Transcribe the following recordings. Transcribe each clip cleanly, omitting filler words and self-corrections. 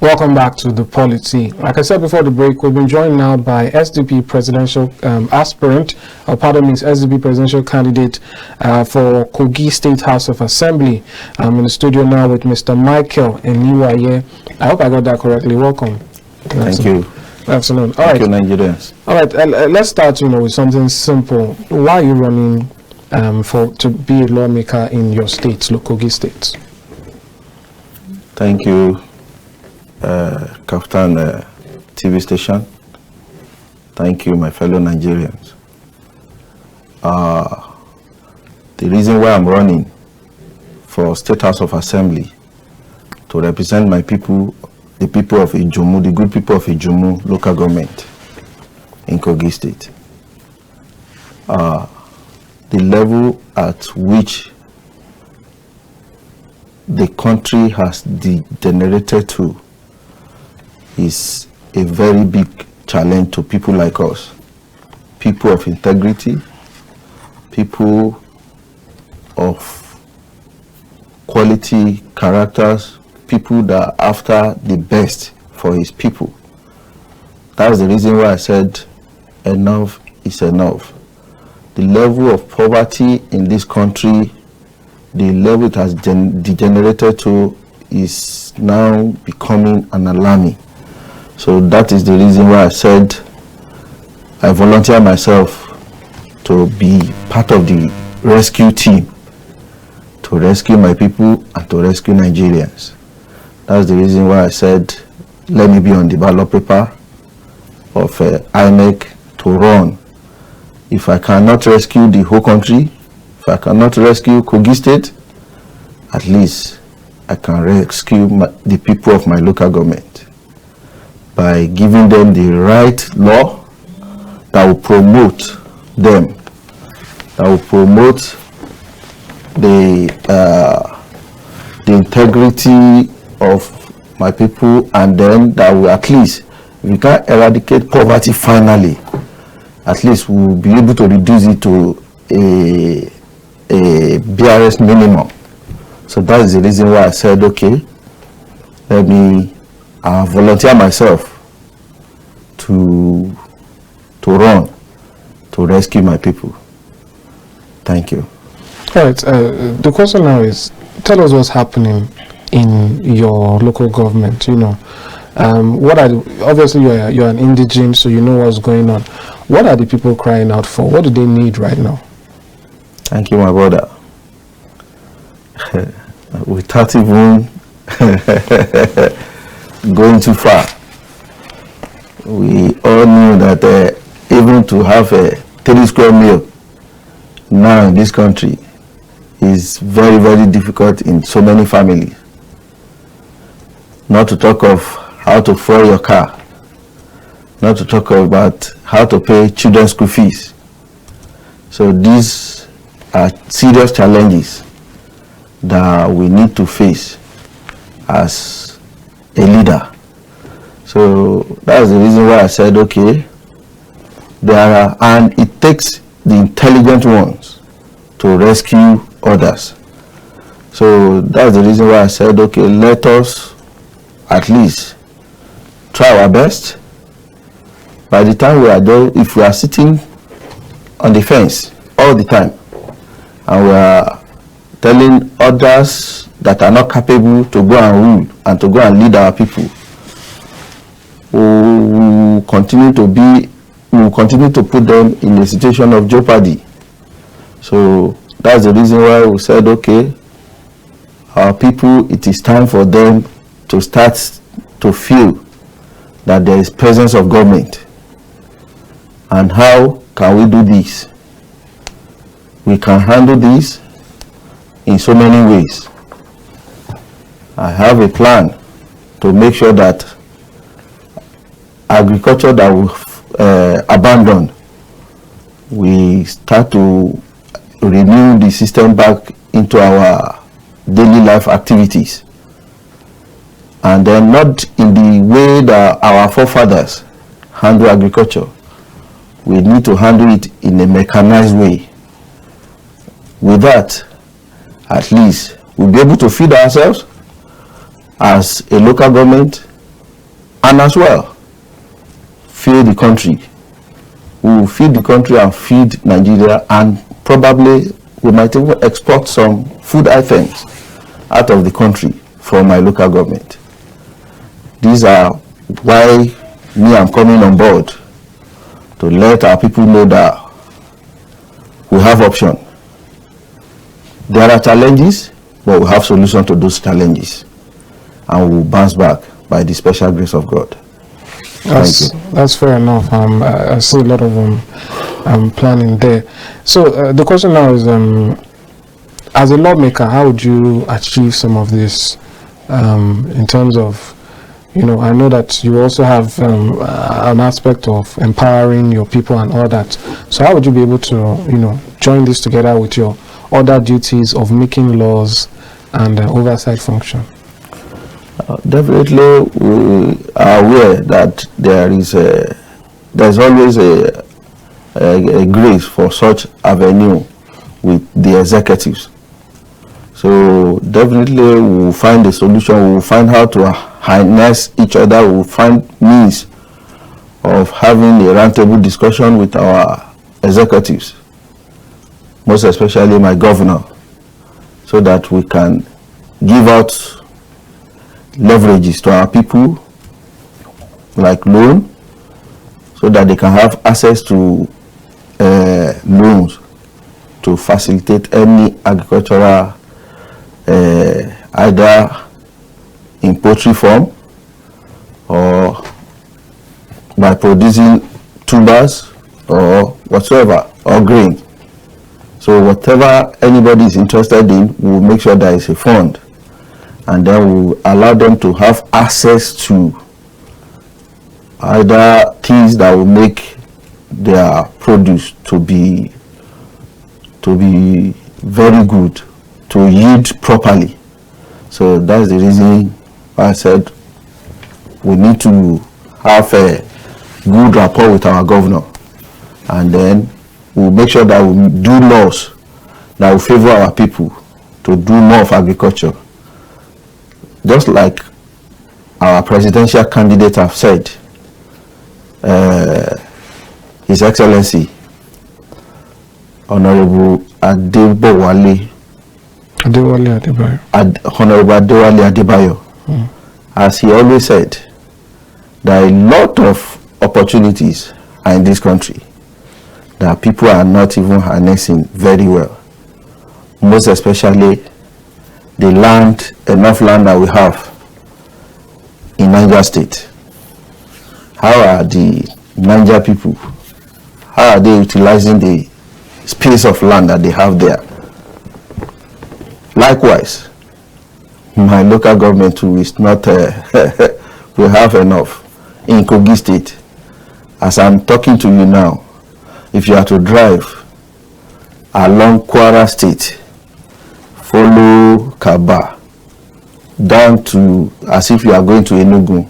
Welcome back to the Polity. Like I said before the break, we've been joined now by SDP presidential aspirant, SDP presidential candidate for Kogi State House of Assembly. I'm in the studio now with Mr. Michael Eniwaye. I hope I got that correctly. Welcome. Thank you. Afternoon. Thank you, Nigerians. All right, let's start, with something simple. Why are you running to be a lawmaker in your state, Kogi State? Thank you, Kaftan TV station. Thank you, my fellow Nigerians. The reason why I'm running for State House of Assembly to represent my people, the people of Ijumu, the good people of Ijumu local government in Kogi State. The level at which the country has degenerated to is a very big challenge to people like us, people of integrity, people of quality characters, people that are after the best for his people. That's the reason why I said enough is enough. The level of poverty in this country, the level it has degenerated to, is now becoming an alarming. So that is the reason why I said I volunteer myself to be part of the rescue team, to rescue my people and to rescue Nigerians. That's the reason why I said let me be on the ballot paper of INEC to run. If I cannot rescue the whole country, if I cannot rescue Kogi State, at least I can rescue the people of my local government by giving them the right law that will promote them, that will promote the integrity of my people, and then that will at least, if we can eradicate poverty finally, at least we'll be able to reduce it to a BRS minimum. So that is the reason why I said, okay, let me volunteer myself to run to rescue my people. Thank you. All right. The question now is, tell us what's happening in your local government. What are obviously you're an indigene, so you know what's going on. What are the people crying out for? What do they need right now? Thank you, my brother. Without even going too far, we all knew that even to have a 3 square meal now in this country is very, very difficult in so many families. Not to talk of how to fuel your car, not to talk about how to pay children's school fees. So these are serious challenges that we need to face as a leader. So that's the reason why I said, okay, and it takes the intelligent ones to rescue others. So that's the reason why I said, okay, let us at least try our best. By the time we are done, if we are sitting on the fence all the time and we are telling others that are not capable to go and rule and to go and lead our people, we will continue to put them in a situation of jeopardy. So that's the reason why we said, okay, our people, it is time for them to start to feel that there is presence of government. And how can we do this? We can handle this in so many ways. I have a plan to make sure that agriculture that we abandoned, we start to renew the system back into our daily life activities. And then not in the way that our forefathers handle agriculture. We need to handle it in a mechanized way. With that, at least we'll be able to feed ourselves as a local government, and as well feed the country. We will feed the country and feed Nigeria, and probably we might even export some food items out of the country from my local government. These are why me I'm coming on board, to let our people know that we have option. There are challenges, but we have solution to those challenges, and we will bounce back by the special grace of God. That's fair enough. I see a lot of planning there. So the question now is, as a lawmaker, how would you achieve some of this in terms of, I know that you also have an aspect of empowering your people and all that. So how would you be able to, join this together with your other duties of making laws and oversight function? Definitely, we are aware that there's always a grace for such avenue with the executives. So definitely, we will find a solution. We will find how to harness each other. We will find means of having a roundtable discussion with our executives, most especially my governor, so that we can give out leverages to our people, like loan, so that they can have access to loans to facilitate any agricultural, either in poultry farm or by producing tubers or whatsoever, or grain. So whatever anybody is interested in, we'll make sure there is a fund, and then we'll allow them to have access to either things that will make their produce to be very good, to yield properly. So that's the reason I said we need to have a good rapport with our governor, and then we'll make sure that we do laws that will favor our people to do more of agriculture. Just like our presidential candidate have said, His Excellency Honorable Adebowale Adebayo, as he always said, there are a lot of opportunities are in this country that people are not even harnessing very well, most especially the land, enough land that we have in Niger State. How are the Niger people, how are they utilizing the space of land that they have there? Likewise, my local government too is not, we have enough in Kogi State. As I'm talking to you now, if you are to drive along Kwara State, follow Kaba down to, as if you are going to Enugu,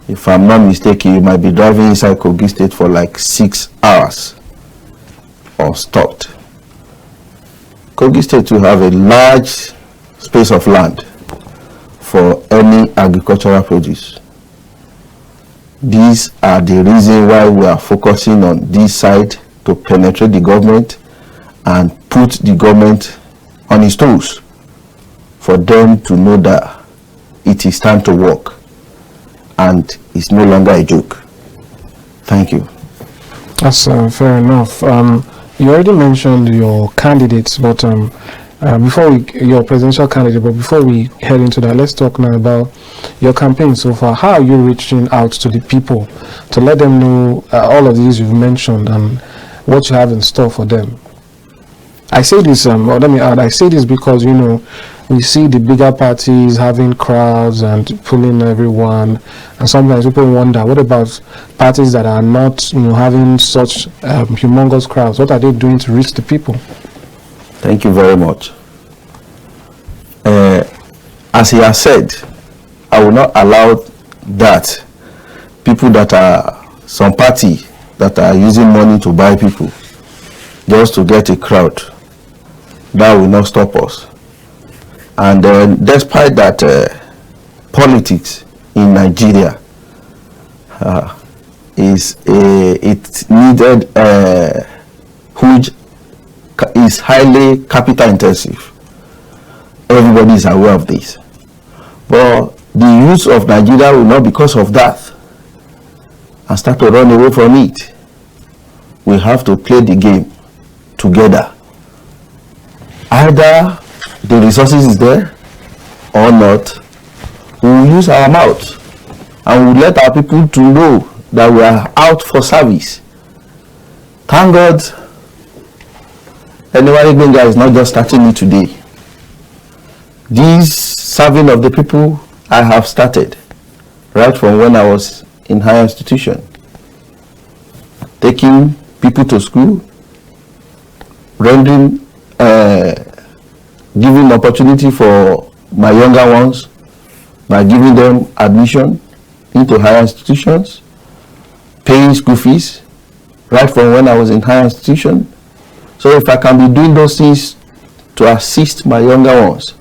if I'm not mistaken, you might be driving inside Kogi State for like 6 hours or stopped. Kogi State will have a large space of land for any agricultural produce. These are the reason why we are focusing on this side, to penetrate the government and put the government on its toes, for them to know that it is time to work and it's no longer a joke. Thank you. That's fair enough. You already mentioned your candidates, but your presidential candidate, but before we head into that, let's talk now about your campaign so far. How are you reaching out to the people to let them know all of these you've mentioned and what you have in store for them? I say this, or let me add, I say this because, we see the bigger parties having crowds and pulling everyone, and sometimes people wonder, what about parties that are not, having such humongous crowds? What are they doing to reach the people? Thank you very much. As he has said, I will not allow that people that are some party that are using money to buy people just to get a crowd. That will not stop us. And despite that, politics in Nigeria it needed is highly capital intensive. Everybody is aware of this. But the youth of Nigeria will not, because of that, and start to run away from it. We have to play the game together. Either the resources is there or not, we will use our mouth and we will let our people to know that we are out for service. Thank God, anybody Benga is not just starting it today. This serving of the people I have started right from when I was in higher institution, taking people to school, rendering, giving opportunity for my younger ones by giving them admission into higher institutions, paying school fees right from when I was in higher institution. So if I can be doing those things to assist my younger ones,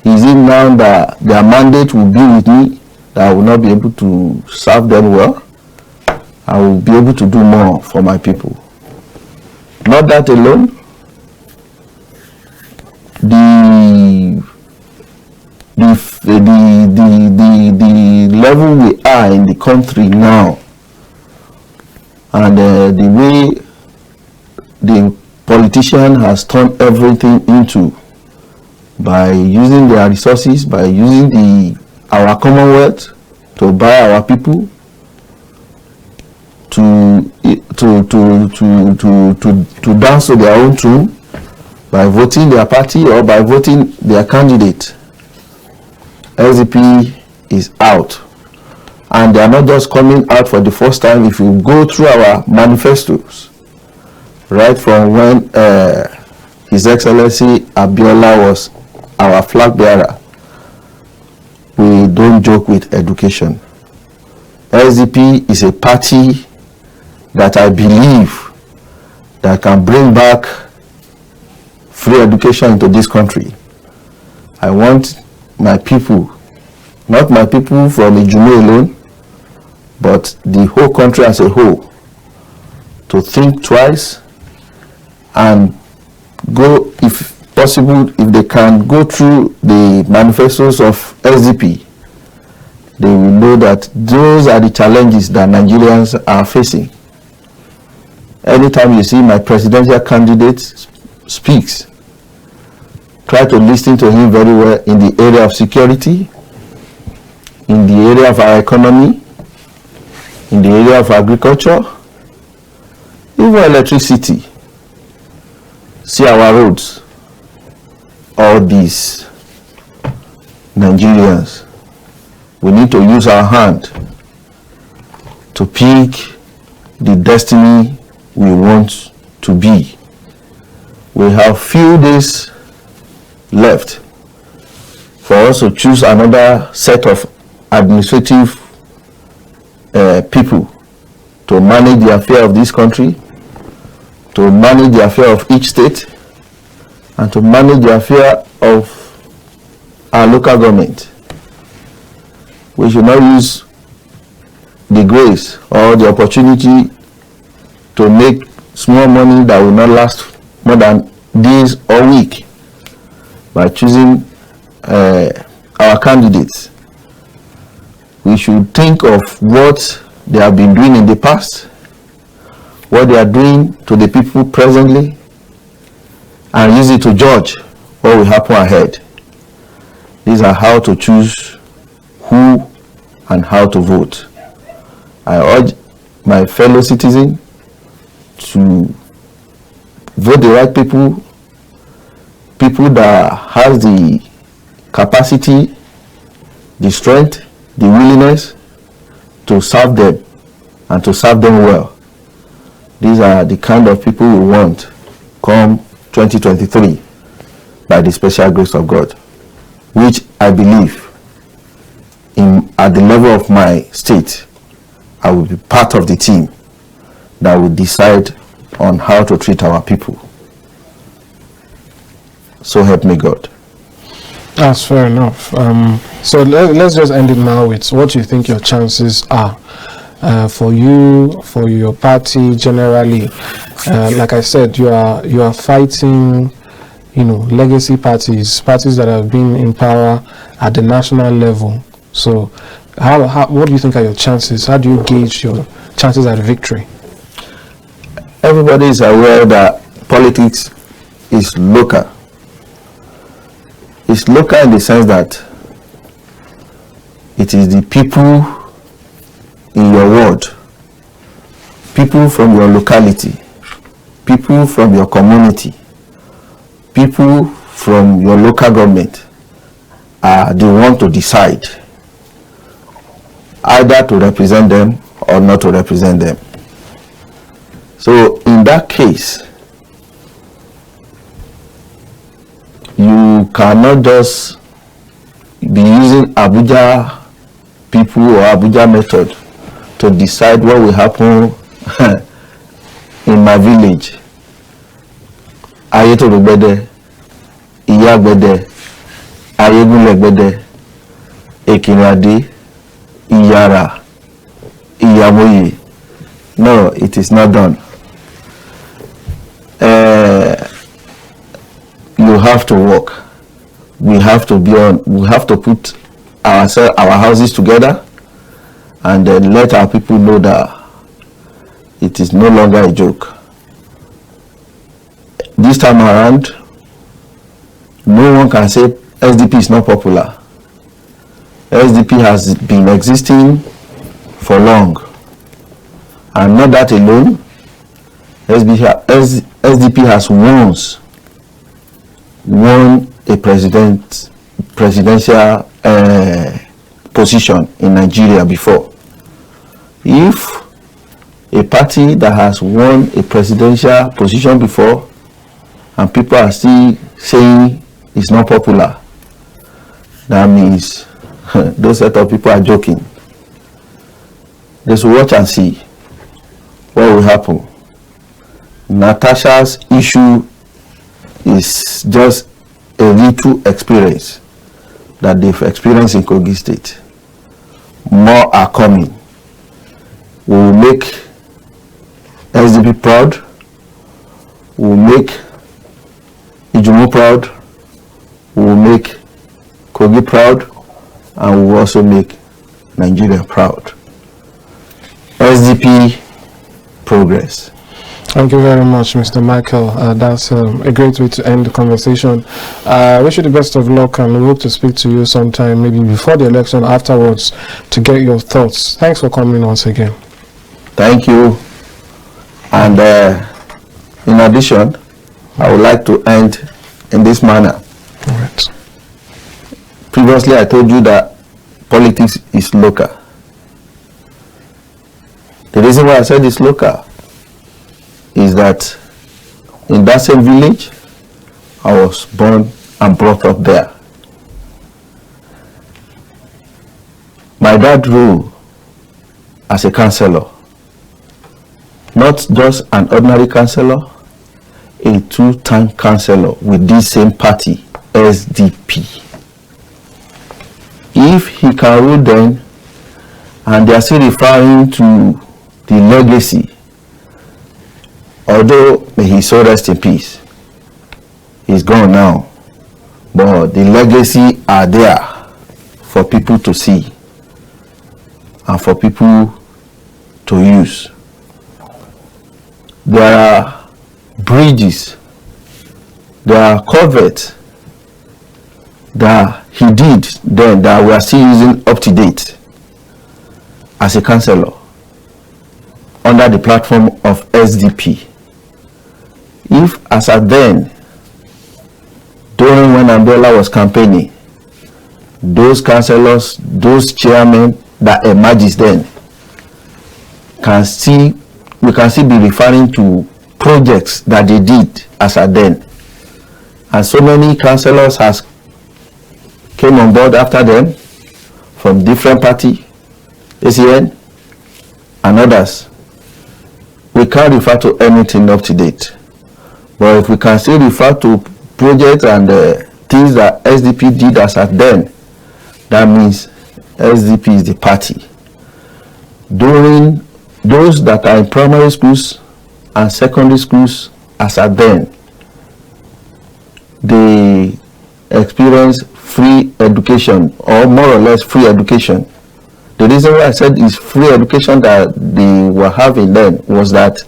is it now that their mandate will be with me, that I will not be able to serve them well? I will be able to do more for my people. Not that alone, the level we are in the country now, and the way the politician has turned everything into, by using their resources, by using our commonwealth to buy our people, to dance to their own tune, by voting their party or by voting their candidate. SDP is out, and they are not just coming out for the first time. If you go through our manifestos, right from when His Excellency Abiola was our flag bearer, we don't joke with education. SDP is a party that I believe that can bring back free education into this country. I want my people, not my people from Ijumo alone, but the whole country as a whole, to think twice and go, if possible, if they can go through the manifestos of SDP, they will know that those are the challenges that Nigerians are facing. Anytime you see my presidential candidate speaks, try to listen to him very well in the area of security, in the area of our economy, in the area of agriculture, even electricity. See our roads. All these Nigerians, we need to use our hand to pick the destiny we want to be. We have few days left for us to choose another set of administrative people to manage the affair of this country, to manage the affair of each state, and to manage the affair of our local government. We should not use the grace or the opportunity to make small money that will not last more than days or week by choosing our candidates. We should think of what they have been doing in the past, what they are doing to the people presently, and use it to judge what will happen ahead. These are how to choose who and how to vote. I urge my fellow citizens to vote the right people, people that has the capacity, the strength, the willingness to serve them and to serve them well. These are the kind of people we want come 2023 by the special grace of God, which I believe at the level of my state, I will be part of the team that will decide on how to treat our people. So help me God. That's fair enough. So let's just end it now with what you think your chances are for you, for your party generally? Like I said, you are fighting, legacy parties that have been in power at the national level. So, what do you think are your chances? How do you gauge your chances at victory? Everybody is aware that politics is local. It's local in the sense that it is the people in your ward, people from your locality, people from your community, people from your local government are the one to decide either to represent them or not to represent them. So in that case, you cannot just be using Abuja people or Abuja method to decide what will happen in my village. Ayetorogbede, Iyagbede, Ayegunlegbede, Ekinade, Iyara, Iyamoye. No, it is not done. You have to work. We have to put our houses together and then let our people know that it is no longer a joke. This time around, no one can say SDP is not popular. SDP has been existing for long. And not that alone, SDP has once won a presidential position in Nigeria before. If a party that has won a presidential position before and people are still saying it's not popular, that means those set of people are joking. Let's watch and see what will happen. Natasha's issue is just a little experience that they've experienced in Kogi State. More are coming. We will make SDP proud. We will make Ijumu proud. We will make Kogi proud. And we will also make Nigeria proud. SDP progress. Thank you very much, Mr. Michael. That's a great way to end the conversation. I wish you the best of luck, and we hope to speak to you sometime, maybe before the election, afterwards, to get your thoughts. Thanks for coming once again. Thank you. And in addition, I would like to end in this manner. All right. Previously, I told you that politics is local. The reason why I said it's local is that in that same village, I was born and brought up there. My dad ruled as a councillor, not just an ordinary councillor, a two-time councillor with this same party, SDP. If he can rule then, and they are still referring to the legacy, although may he so rest in peace, he's gone now, but the legacy are there for people to see and for people to use. There are bridges, there are culverts that he did then that we are still using up to date as a councillor under the platform of SDP. If as at then, during when Ambiola was campaigning, those councillors, those chairmen that emerges then we can still be referring to projects that they did as at then, and so many councillors has came on board after them from different party, ACN and others. We can't refer to anything up to date, but if we can still refer to projects and things that SDP did as at then, that means SDP is the party. during those that are in primary schools and secondary schools as at then, they experience free education, or more or less free education. The reason why I said it's free education that they were having then was that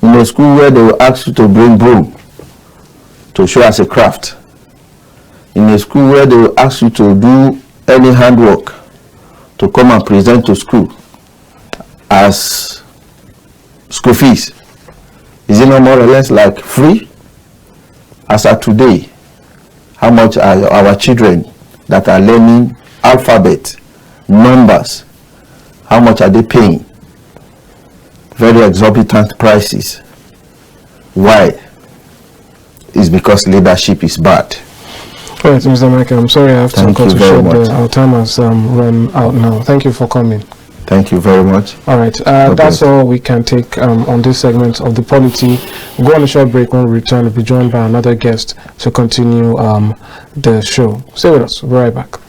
in a school where they will ask you to bring broom to show as a craft, in a school where they will ask you to do any handwork to come and present to school as school fees, is it not more or less like free? As of today, how much are our children that are learning alphabet, numbers, how much are they paying? Very exorbitant prices. Why? It's because leadership is bad. All right, Mr. Michael, I'm sorry I have to cut you short there. Our time has run out now. Thank you for coming. Thank you very much. All right, that's all we can take on this segment of the Polity. We'll go on a short break. When we return, we'll be joined by another guest to continue the show. Stay with us. We'll be right back.